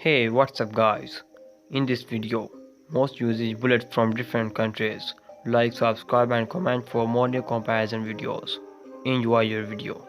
Hey, what's up guys? In this video, most uses bullets from different countries. Like, subscribe and comment for more new comparison videos. Enjoy your video.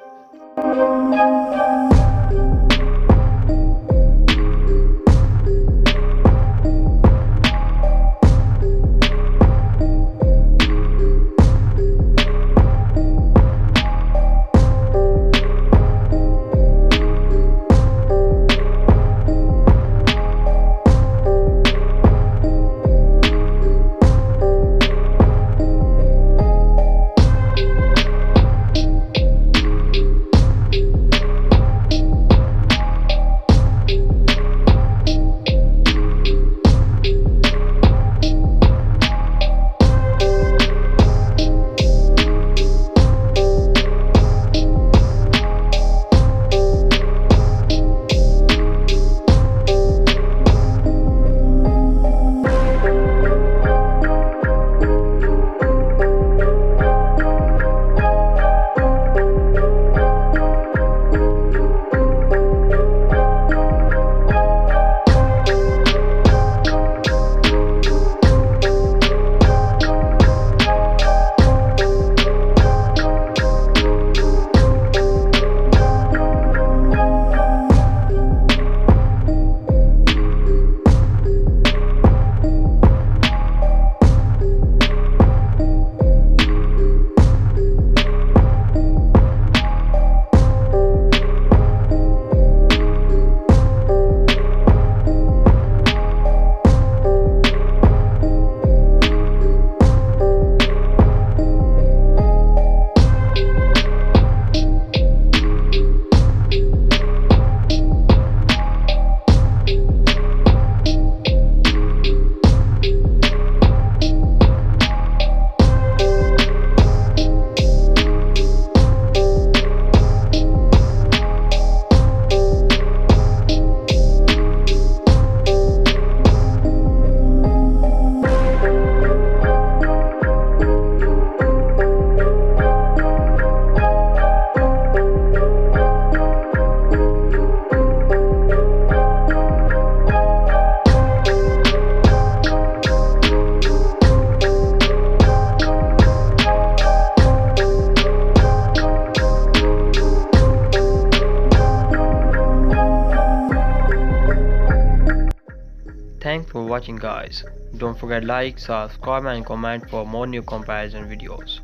Thanks for watching guys. Don't forget like, subscribe and comment for more new comparison videos.